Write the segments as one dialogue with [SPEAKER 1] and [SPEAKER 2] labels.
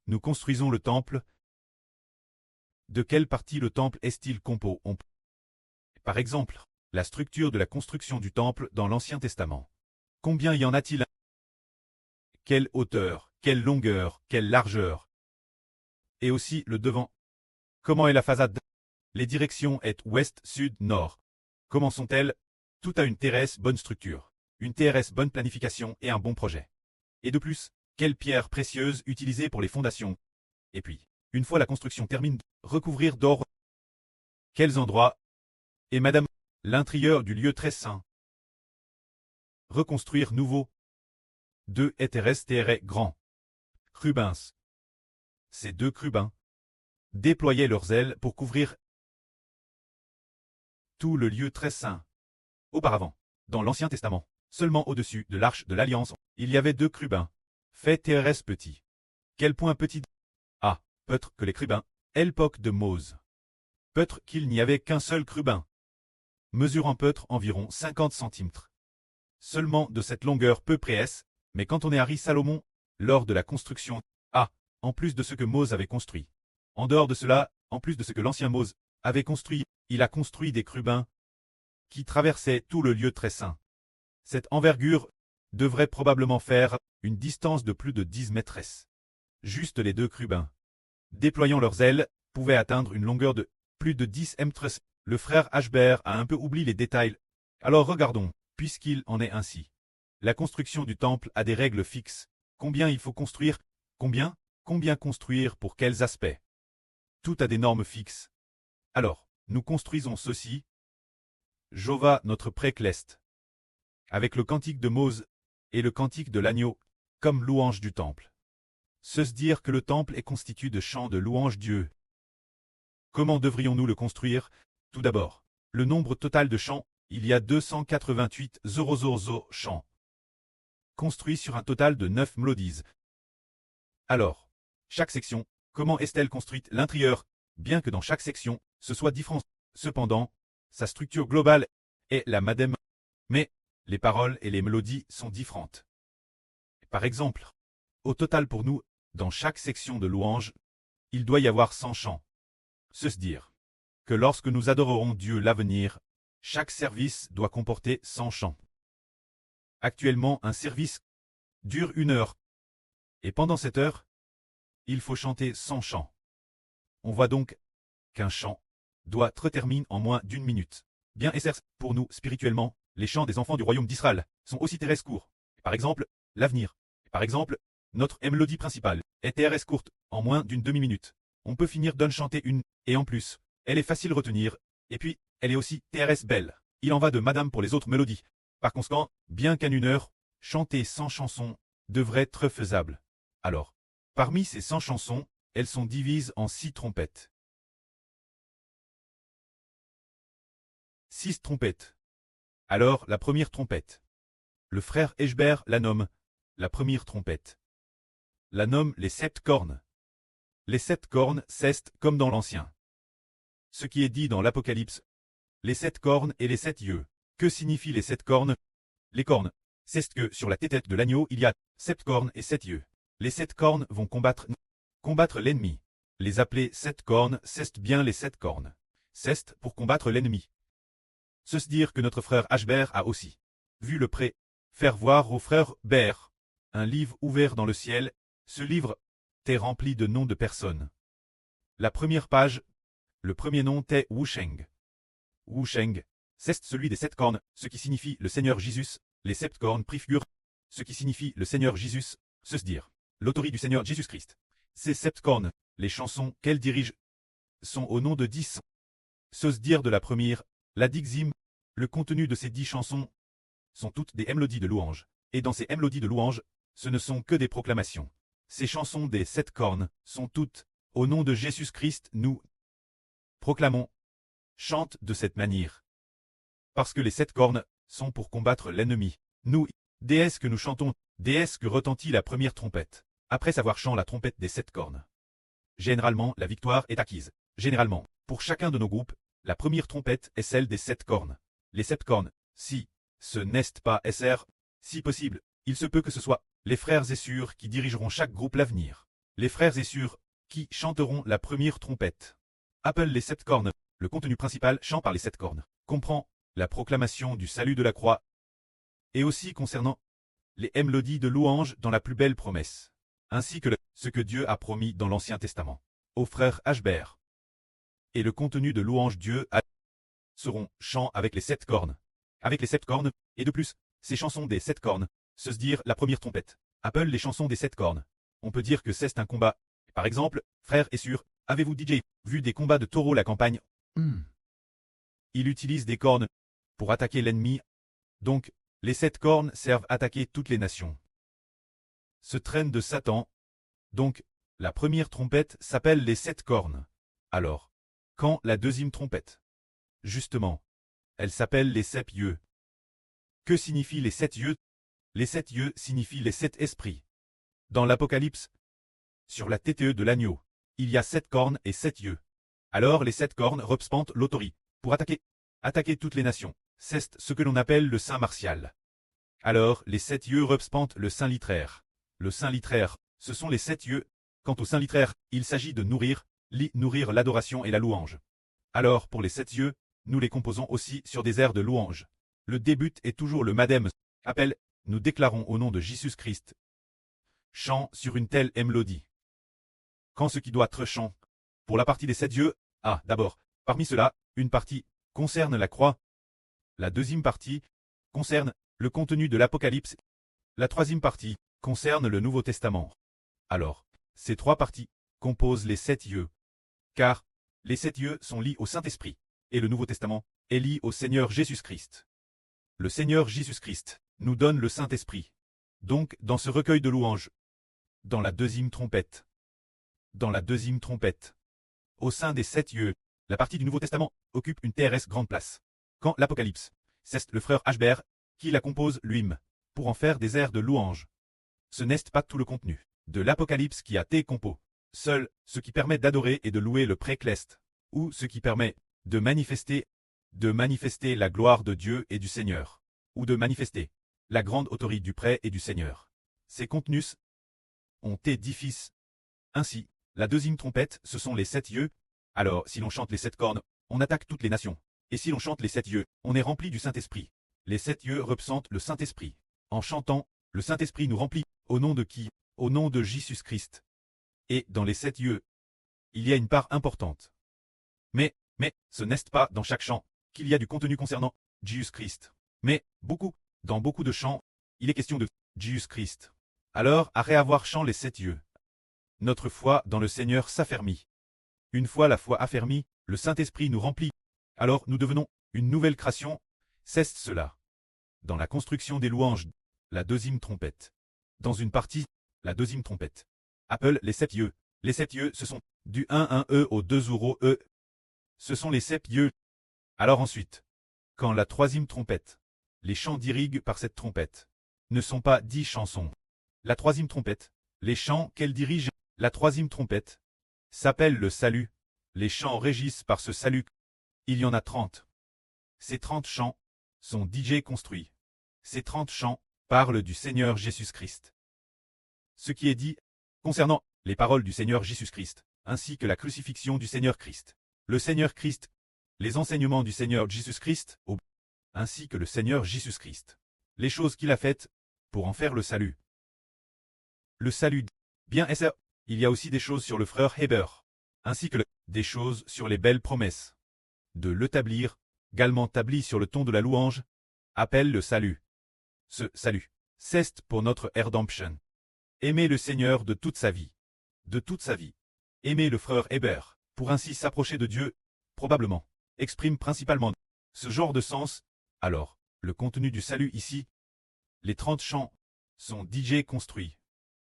[SPEAKER 1] nous construisons le temple. De quelle partie le temple est-il composé? Par exemple, la structure de la construction du temple dans l'Ancien Testament. Combien y en a-t-il? Quelle hauteur, quelle longueur, quelle largeur? Et aussi le devant. Comment est la façade? Les directions est ouest, sud, nord. Comment sont-elles? Tout a une TRS bonne structure, une TRS bonne planification et un bon projet. Et de plus, quelles pierres précieuses utilisées pour les fondations? Et puis, une fois la construction terminée, recouvrir d'or. Quels endroits? Et madame, l'intérieur du lieu très saint. Reconstruire nouveau. 2 TRS grand. Rubens. Ces 2 crubins déployaient leurs ailes pour couvrir tout le lieu très saint. Auparavant, dans l'Ancien Testament, seulement au-dessus de l'arche de l'Alliance, il y avait 2 crubins, fait TRS petits. Quel point petit? Ah, peut-être que les crubins, l'époque de Mose. Peut-être qu'il n'y avait qu'un seul crubin, mesurant peut-être environ 50 cm. Seulement de cette longueur peu près, mais quand on est Harry Salomon, lors de la construction, en plus de ce que Mose avait construit. En dehors de cela, en plus de ce que l'ancien Mose avait construit, il a construit des crubins qui traversaient tout le lieu très saint. Cette envergure devrait probablement faire une distance de plus de 10 mètres. Juste les 2 crubins, déployant leurs ailes, pouvaient atteindre une longueur de plus de 10 mètres. Le frère Ashbert a un peu oublié les détails. Alors regardons, puisqu'il en est ainsi. La construction du temple a des règles fixes. Combien il faut construire? Combien construire pour quels aspects? Tout a des normes fixes. Alors, nous construisons ceci. Jova notre précleste. Avec le cantique de Mose et le cantique de l'agneau, comme louange du temple. Se dire que le temple est constitué de chants de louange Dieu. Comment devrions-nous le construire? Tout d'abord, le nombre total de chants, il y a 288 chants. Construits sur un total de 9 mélodies. Alors, chaque section, comment est-elle construite? L'intérieur, bien que dans chaque section, ce soit différent. Cependant, sa structure globale est la même. Mais, les paroles et les mélodies sont différentes. Par exemple, au total pour nous, dans chaque section de louange, il doit y avoir 100 chants. Se dire que lorsque nous adorerons Dieu l'avenir, chaque service doit comporter 100 chants. Actuellement, un service dure 1 heure. Et pendant cette heure, il faut chanter 100 chants. On voit donc qu'un chant doit être terminé en moins d'1 minute. Bien et certes, pour nous, spirituellement, les chants des enfants du royaume d'Israël sont aussi très courts. Par exemple, l'avenir. Par exemple, notre mélodie principale est TRS courte, en moins d'une demi-minute. On peut finir d'un chanter une, et en plus, elle est facile à retenir, et puis, elle est aussi TRS belle. Il en va de madame pour les autres mélodies. Par conséquent, bien qu'en 1 heure, chanter 100 chansons devrait être faisable. Alors, parmi ces 100 chansons, elles sont divisées en 6 trompettes. 6 trompettes. Alors, la première trompette. Le frère Eshbert la nomme la première trompette. La nomme les 7 cornes. Les 7 cornes, c'est comme dans l'Ancien. Ce qui est dit dans l'Apocalypse. Les 7 cornes et les 7 yeux. Que signifient les 7 cornes? Les cornes, c'est que sur la tête de l'agneau il y a 7 cornes et 7 yeux. Les 7 cornes vont combattre l'ennemi. Les appeler 7 cornes, c'est bien les 7 cornes. C'est pour combattre l'ennemi. Se dire que notre frère Ashbert a aussi vu le pré, faire voir au frère Ber, un livre ouvert dans le ciel. Ce livre est rempli de noms de personnes. La première page, le premier nom est Wusheng. Wusheng, c'est celui des 7 cornes, ce qui signifie le Seigneur Jésus. Les 7 cornes préfigurent ce qui signifie le Seigneur Jésus. Se dire l'autorité du Seigneur Jésus-Christ. Ces 7 cornes, les chansons qu'elles dirigent, sont au nom de 10. Se dire de la première, la dixième, le contenu de ces 10 chansons sont toutes des mélodies de louange. Et dans ces mélodies de louange, ce ne sont que des proclamations. Ces chansons des 7 cornes sont toutes, au nom de Jésus-Christ, nous proclamons, chante de cette manière. Parce que les 7 cornes sont pour combattre l'ennemi. Nous, déesse que nous chantons, déesse que retentit la première trompette. Après savoir chanté la trompette des 7 cornes. Généralement, la victoire est acquise. Généralement, pour chacun de nos groupes, la première trompette est celle des 7 cornes. Les 7 cornes, si ce n'est pas SR, si possible, il se peut que ce soit les frères et sœurs qui dirigeront chaque groupe l'avenir. les frères et sœurs, qui chanteront la première trompette. Appelle les 7 cornes. Le contenu principal, chant par les 7 cornes, comprend la proclamation du salut de la croix, et aussi concernant les mélodies de louange dans la plus belle promesse, ainsi que ce que Dieu a promis dans l'Ancien Testament aux frères Ashbert. Et le contenu de louange Dieu a seront chants avec les 7 cornes. Avec les 7 cornes, et de plus, ces chansons des 7 cornes, se dire la première trompette. Appelle les chansons des 7 cornes. On peut dire que c'est un combat. Par exemple, frères et sœurs, avez-vous DJ vu des combats de taureaux la campagne? Il utilise des cornes pour attaquer l'ennemi. Donc, les 7 cornes servent à attaquer toutes les nations. Ce traîne de Satan. Donc, la première trompette s'appelle les 7 cornes. Alors, quand la deuxième trompette? Justement, elle s'appelle les 7 yeux. Que signifient les 7 yeux? Les 7 yeux signifient les 7 esprits. Dans l'Apocalypse, sur la tête de l'agneau, il y a 7 cornes et 7 yeux. Alors les 7 cornes représentent l'autorité pour attaquer toutes les nations. C'est ce que l'on appelle le saint martial. Alors les 7 yeux représentent le saint littéraire. Le saint littéraire, ce sont les 7 yeux. Quant au saint littéraire, il s'agit de nourrir l'adoration et la louange. Alors pour les 7 yeux, nous les composons aussi sur des airs de louange. Le début est toujours le Madame appel, nous déclarons au nom de Jésus-Christ. Chant sur une telle mélodie. Quand ce qui doit être chant, pour la partie des 7 yeux, d'abord, parmi ceux-là, une partie concerne la croix. La deuxième partie concerne le contenu de l'Apocalypse. La troisième partie concerne le Nouveau Testament. Alors, ces 3 parties composent les 7 yeux. Car les 7 yeux sont liés au Saint-Esprit, et le Nouveau Testament est lié au Seigneur Jésus-Christ. Le Seigneur Jésus-Christ nous donne le Saint-Esprit. Donc, dans ce recueil de louanges, dans la deuxième trompette, au sein des 7 yeux, la partie du Nouveau Testament occupe une très grande place. Quand l'Apocalypse, c'est le frère Ashbert qui la compose lui-même, pour en faire des airs de louange. Ce n'est pas tout le contenu de l'Apocalypse qui a été composé. Seul ce qui permet d'adorer et de louer le précleste, ou ce qui permet de manifester la gloire de Dieu et du Seigneur, ou de manifester la grande autorité du prêtre et du Seigneur. Ces contenus ont été difficiles. Ainsi, la deuxième trompette, ce sont les 7 yeux. Alors, si l'on chante les 7 cornes, on attaque toutes les nations. Et si l'on chante les 7 yeux, on est rempli du Saint-Esprit. Les 7 yeux représentent le Saint-Esprit. En chantant, le Saint-Esprit nous remplit. Au nom de qui? Au nom de Jésus-Christ. Et dans les 7 yeux, il y a une part importante. Mais, ce n'est pas dans chaque chant qu'il y a du contenu concernant Jésus-Christ. Mais, dans beaucoup de chants, il est question de Jésus-Christ. Alors, après avoir chanté les 7 yeux, notre foi dans le Seigneur s'affermit. Une fois la foi affermie, le Saint-Esprit nous remplit. Alors nous devenons une nouvelle création. C'est cela. Dans la construction des louanges, la deuxième trompette. Dans une partie, la deuxième trompette. Appelle les 7 yeux. Les 7 yeux, ce sont du 1-1-E au 2-0-E. Ce sont les 7 yeux. Alors ensuite, quand la troisième trompette, les chants dirigués par cette trompette, ne sont pas 10 chansons. La troisième trompette, les chants qu'elle dirige, la troisième trompette, s'appelle le salut. Les chants régissent par ce salut. Il y en a 30. Ces 30 chants sont DJ construits. Ces 30 chants parlent du Seigneur Jésus-Christ. Ce qui est dit concernant les paroles du Seigneur Jésus-Christ, ainsi que la crucifixion du Seigneur Christ. Le Seigneur Christ, les enseignements du Seigneur Jésus-Christ, ainsi que le Seigneur Jésus-Christ. Les choses qu'il a faites pour en faire le salut. Le salut. Bien et ça, il y a aussi des choses sur le frère Heber, ainsi que des choses sur les belles promesses. De l'établir, également établi sur le ton de la louange, appelle le salut. Ce salut, c'est pour notre redemption. Aimer le Seigneur de toute sa vie. De toute sa vie. Aimer le frère Heber, pour ainsi s'approcher de Dieu, probablement, exprime principalement ce genre de sens. Alors, le contenu du salut ici, les 30 chants, sont DJ construits.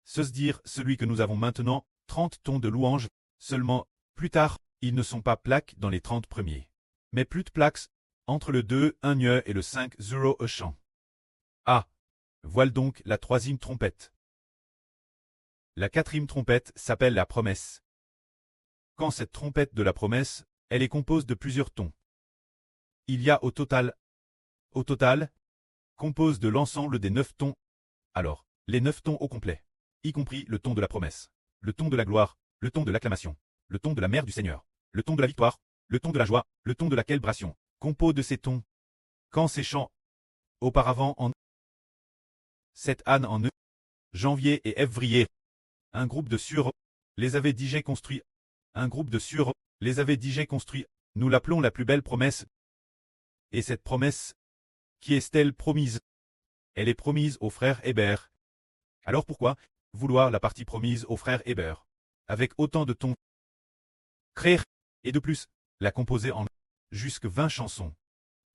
[SPEAKER 1] Se dire celui que nous avons maintenant, 30 tons de louange, seulement, plus tard, ils ne sont pas plaques dans les 30 premiers. Mais plus de plaques, entre le 2-1 et le 5-0 chant. Voilà donc la troisième trompette. La quatrième trompette s'appelle la promesse. Quand cette trompette de la promesse, elle est composée de plusieurs tons. Il y a au total, compose de l'ensemble des 9 tons. Alors, les 9 tons au complet, y compris le ton de la promesse. le ton de la gloire, le ton de l'acclamation, le ton de la mère du Seigneur, le ton de la victoire, le ton de la joie, le ton de la célébration, compo de ces tons. Quand ces chants, auparavant en cette âne en janvier et février, un groupe de sur les avait digé construits. Un groupe de sur les avait digé construits. Nous l'appelons la plus belle promesse. Et cette promesse, qui est-elle promise? Elle est promise au frère Hébert. Alors pourquoi vouloir la partie promise au frère Hébert, avec autant de tons créer, et de plus, la composer en jusque 20 chansons,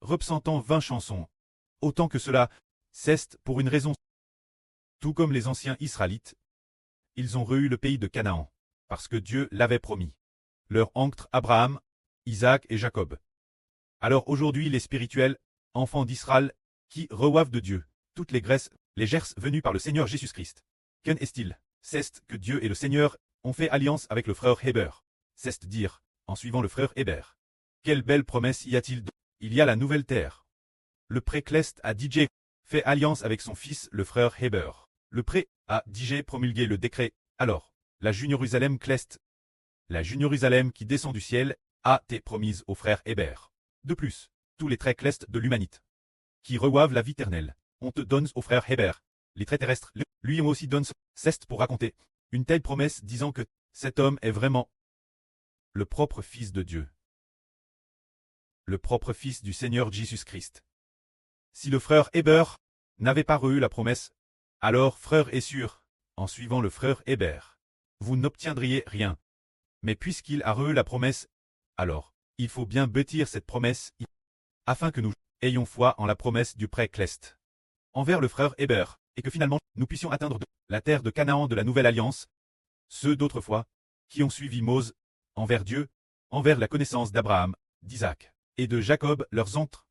[SPEAKER 1] représentant 20 chansons, autant que cela, c'est pour une raison. Tout comme les anciens Israélites, ils ont reçu le pays de Canaan, parce que Dieu l'avait promis. Leur oncle Abraham, Isaac et Jacob. Alors aujourd'hui les spirituels, enfants d'Israël, qui reçoivent de Dieu, toutes les graisses, les gerces venues par le Seigneur Jésus-Christ. Qu'en est-il? C'est que Dieu et le Seigneur ont fait alliance avec le frère Hébert. C'est dire, en suivant le frère Hébert. Quelle belle promesse y a-t-il? Il y a la nouvelle terre. Le pré-Clest a DJ fait alliance avec son fils le frère Hébert. Le pré a DJ promulgué le décret. Alors, la Jérusalem Clest, la Jérusalem qui descend du ciel, a été promise au frère Hébert. De plus, tous les traits Clest de l'humanité, qui reçoivent la vie éternelle, on te donne au frère Hébert. Les traits terrestres, lui aussi donne ceste pour raconter une telle promesse disant que cet homme est vraiment le propre Fils de Dieu. Le propre Fils du Seigneur Jésus-Christ. Si le frère Hébert n'avait pas reçu la promesse, alors frère est sûr, en suivant le frère Hébert, vous n'obtiendriez rien. Mais puisqu'il a reçu la promesse, alors, il faut bien bâtir cette promesse, afin que nous ayons foi en la promesse du pré-Clest envers le frère Hébert, et que finalement, nous puissions atteindre la terre de Canaan de la nouvelle alliance, ceux d'autrefois, qui ont suivi Mose, envers Dieu, envers la connaissance d'Abraham, d'Isaac, et de Jacob leurs oncles,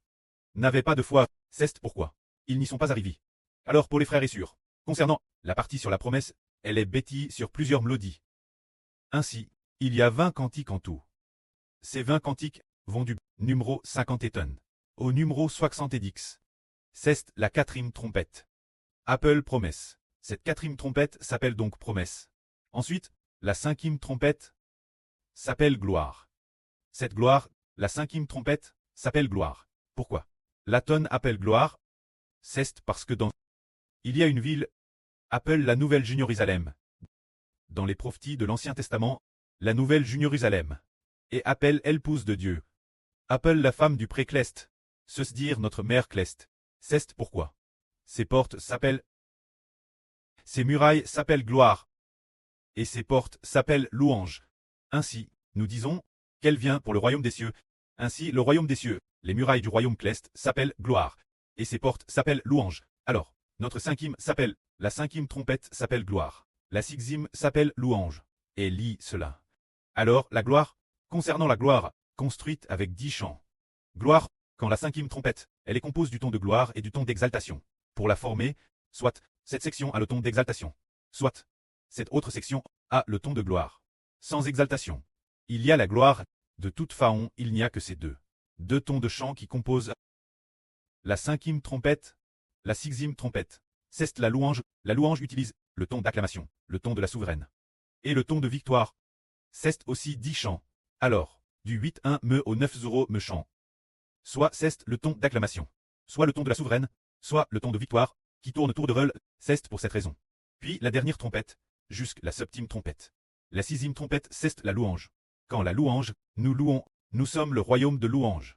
[SPEAKER 1] n'avaient pas de foi, c'est pourquoi ils n'y sont pas arrivés. Alors pour les frères et sœurs, concernant la partie sur la promesse, elle est bâtie sur plusieurs mélodies. Ainsi, il y a 20 cantiques en tout. Ces 20 cantiques vont du numéro 50 au numéro 70. C'est la quatrième trompette. Apple promesse. Cette quatrième trompette s'appelle donc promesse. Ensuite, la cinquième trompette s'appelle gloire. Cette gloire, la cinquième trompette, s'appelle gloire. Pourquoi la tonne appelle gloire? C'est parce que il y a une ville, appelle la Nouvelle Jérusalem. Dans les prophéties de l'Ancien Testament, la Nouvelle Jérusalem. Et appelle l'épouse de Dieu. Appelle la femme du pré-Clest. Se dire notre mère Clest. C'est pourquoi ses portes s'appellent, ses murailles s'appellent gloire, et ses portes s'appellent louange. Ainsi, nous disons, qu'elle vient pour le royaume des cieux. Ainsi, le royaume des cieux, les murailles du royaume Clest s'appellent gloire, et ses portes s'appellent louange. Alors, notre cinquième s'appelle, la cinquième trompette s'appelle gloire, la sixième s'appelle louange, et lit cela. Alors, la gloire, concernant la gloire, construite avec 10 chants. Gloire, quand la cinquième trompette, elle est composée du ton de gloire et du ton d'exaltation. Pour la former, soit, cette section a le ton d'exaltation, soit, cette autre section a le ton de gloire. Sans exaltation. Il y a la gloire, de toute façon, il n'y a que ces deux tons de chant qui composent la cinquième trompette, la sixième trompette. C'est la louange utilise le ton d'acclamation, le ton de la souveraine, et le ton de victoire. C'est aussi 10 chants. Alors, du 8-1 me au 9-0 me chant. Soit c'est le ton d'acclamation, soit le ton de la souveraine, soit le ton de victoire, qui tourne autour de rôle, c'est pour cette raison. Puis la dernière trompette, jusqu'à la septième trompette. La sixième trompette, c'est la louange. Quand la louange, nous louons, nous sommes le royaume de louange.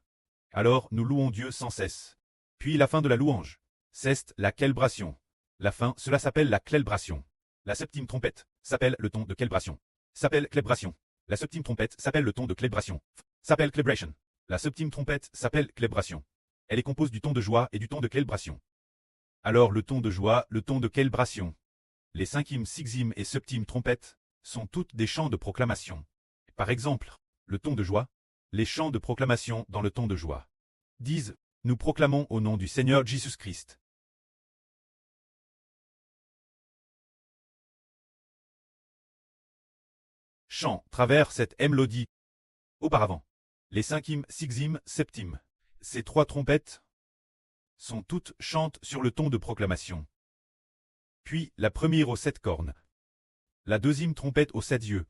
[SPEAKER 1] Alors nous louons Dieu sans cesse. Puis la fin de la louange, c'est la célébration. La fin, cela s'appelle la célébration. La septième trompette s'appelle le ton de célébration. S'appelle célébration. La septième trompette s'appelle le ton de célébration. S'appelle célébration. La septième trompette s'appelle célébration. Elle est composée du ton de joie et du ton de célébration. Alors le ton de joie, le ton de célébration. Les cinquième, sixième et septième trompettes sont toutes des chants de proclamation. Par exemple, le ton de joie, les chants de proclamation dans le ton de joie disent, nous proclamons au nom du Seigneur Jésus-Christ. Chant travers cette mélodie. Auparavant, les cinquième, sixième, septième, ces 3 trompettes sont toutes chantent sur le ton de proclamation. Puis la première aux 7 cornes La deuxième trompette aux 7 yeux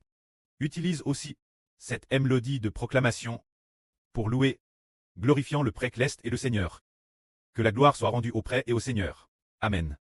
[SPEAKER 1] utilise aussi cette mélodie de proclamation pour louer, glorifiant le Précleste et le Seigneur. Que la gloire soit rendue au Prêtre et au Seigneur. Amen.